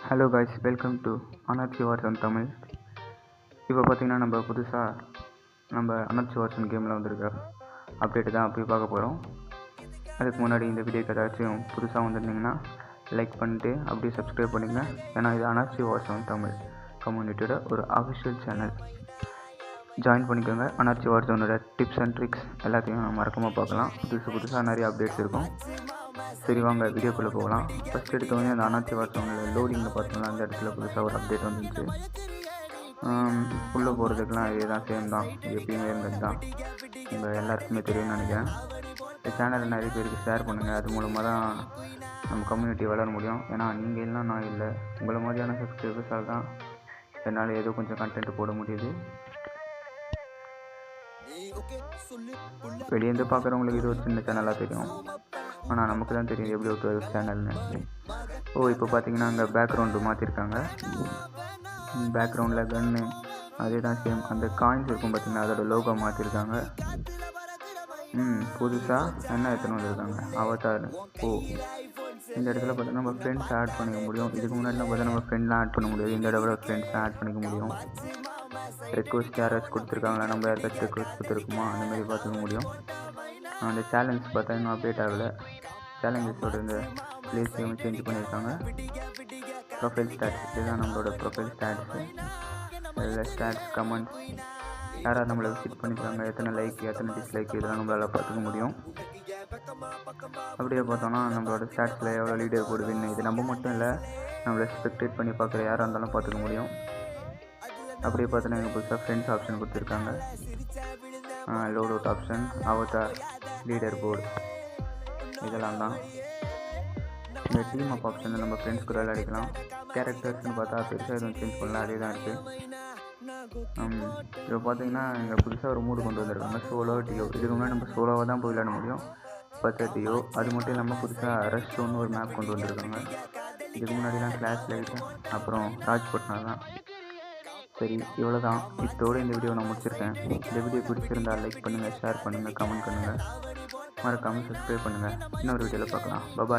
Hello guys, welcome to anarchy version Tamil. இப்போ பார்த்தீங்கன்னா நம்ம புதுசாக அனர்ச்சி வார்சன் கேமில் வந்திருக்க அப்டேட்டு தான் போய் பார்க்க போகிறோம். அதுக்கு முன்னாடி இந்த வீடியோக்கு ஏதாச்சும் புதுசாக வந்திருந்தீங்கன்னா லைக் பண்ணிட்டு அப்படியே சப்ஸ்கிரைப் பண்ணிங்க. ஏன்னா இது அனர்ச்சி வார்சன் தமிழ் கம்யூனிட்டியோட ஒரு அஃபிஷியல் சேனல். ஜாயின் பண்ணிக்கோங்க. அனர்ச்சி வார்சனோட டிப்ஸ் அண்ட் ட்ரிக்ஸ் எல்லாத்தையும் மறக்காமல் பார்க்கலாம். புதுசாக நிறைய அப்டேட்ஸ் இருக்கும். சரி வாங்க வீடியோக்குள்ளே போகலாம். ஃபஸ்ட் எடுத்தோடனே அந்த அனர்ச்சி வார்சனோட லோடிங்கில் பார்த்தோம்னா அந்த இடத்துல புதுசாக ஒரு அப்டேட் வந்துச்சு. உள்ளே போகிறதுக்கெலாம் இதே தான், சேம் தான், எப்பயுமே இருந்தது தான். உங்கள் எல்லாருக்குமே தெரியும்னு நினைக்கிறேன். இந்த சேனலை நிறைய பேருக்கு ஷேர் பண்ணுங்கள். அது மூலமாக தான் நம்ம கம்யூனிட்டி வளர முடியும். ஏன்னா நீங்கள் இல்லைனா நான் இல்லை. உங்களை மாதிரியான சப்ஸ்கிரைபர்ஸால் தான் என்னால் ஏதோ கொஞ்சம் கண்டென்ட் போட முடியுது. வெளியேருந்து பார்க்குறவங்களுக்கு இது ஒரு சின்ன சேனலாக தெரியும், ஆனால் நமக்கு தான் தெரியும் எப்படி ஒரு சேனல்னு. இப்போ பார்த்தீங்கன்னா அங்கே பேக்ரவுண்டு மாற்றிருக்காங்க. பேக்ரவுண்டில் கன்னு அதே தான், சேம். அந்த காயின்ஸ் இருக்கும் பார்த்தீங்கன்னா, அதோட லோகோ மாற்றிருக்காங்க. புதுசாக என்ன எடுத்துன்னு வந்திருக்காங்க, அவதார். இந்த இடத்துல பார்த்தீங்கன்னா நம்ம ஃப்ரெண்ட்ஸ் ஆட் பண்ணிக்க முடியும். இதுக்கு முன்னாடிலாம் பார்த்தா நம்ம ஃப்ரெண்ட்லாம் ஆட் பண்ண முடியாது. இந்த இடத்துல ஃப்ரெண்ட்ஸ் ஆட் பண்ணிக்க முடியும். ரெக்வஸ்ட் யாராச்சும் கொடுத்துருக்காங்களா, நம்ம யாருக்காச்சும் ரெக்வஸ்ட் கொடுத்துருக்குமா, அந்தமாரி பார்த்துக்க முடியும். அந்த சேலஞ்ச் பார்த்தா இன்னும் அப்டேட் ஆகலை. சேலஞ்சஸோட இந்த பிளேஸையும் சேஞ்ச் பண்ணியிருக்காங்க. ப்ரொஃபைல் ஸ்டாட்ஸ், இதுதான் நம்மளோட ப்ரொஃபைல் ஸ்டாட்ஸு. இதில் ஸ்டாட்ஸ், கமெண்ட்ஸ், யாராவது நம்மளை விசிட் பண்ணியிருக்காங்க, எத்தனை லைக், எத்தனை டிஸ்லைக், இதெல்லாம் நம்மளால் பார்த்துக்க முடியும். அப்படியே பார்த்தோன்னா நம்மளோட ஸ்டாட்ஸில் எவ்வளோ லீடர் போடுவீன்னு இது நம்ம மட்டும் இல்லை, நம்மளை ஸ்பெக்டேட் பண்ணி பார்க்குற யாராக இருந்தாலும் பார்த்துக்க முடியும். அப்படியே பார்த்தோன்னா எங்கள் புதுசாக ஃப்ரெண்ட்ஸ் ஆப்ஷன் கொடுத்துருக்காங்க. Load out option, Avatar, leader board, இதெல்லாம் தான். இந்த டீம் அப் ஆப்ஷனில் நம்ம ஃப்ரெண்ட்ஸ் கூட விளையாடிக்கலாம். கேரக்டர்ஸ்னு பார்த்தா பெருசாக எதுவும் சேஞ்ச் பண்ணலாம், அதே தான் இருக்குது. இப்போ பார்த்தீங்கன்னா இங்கே புதுசாக ஒரு மூடு கொண்டு வந்திருக்காங்க, சோலோ டியோ. இதுக்கு முன்னாடி நம்ம சோலோவாக தான் போய் விளையாட முடியும், டியோ. அது மட்டும் இல்லாமல் புதுசாக ரெஸ்டோன்னு ஒரு மேப் கொண்டு வந்திருக்காங்க. இதுக்கு முன்னாடிலாம் கிளாஸ் லைட்டு, அப்புறம் ராஜ்பட்னா தான். சரி, இவ்வளோ தான். இதோடு இந்த வீடியோ நான் முடிச்சிருக்கேன். இந்த வீடியோ பிடிச்சிருந்தால் லைக் பண்ணுங்கள், ஷேர் பண்ணுங்கள், கமெண்ட் பண்ணுங்கள், மறக்காமல் சப்ஸ்கிரைப் பண்ணுங்கள். இன்னொரு வீடியோவில் பார்க்கலாம். பாய்.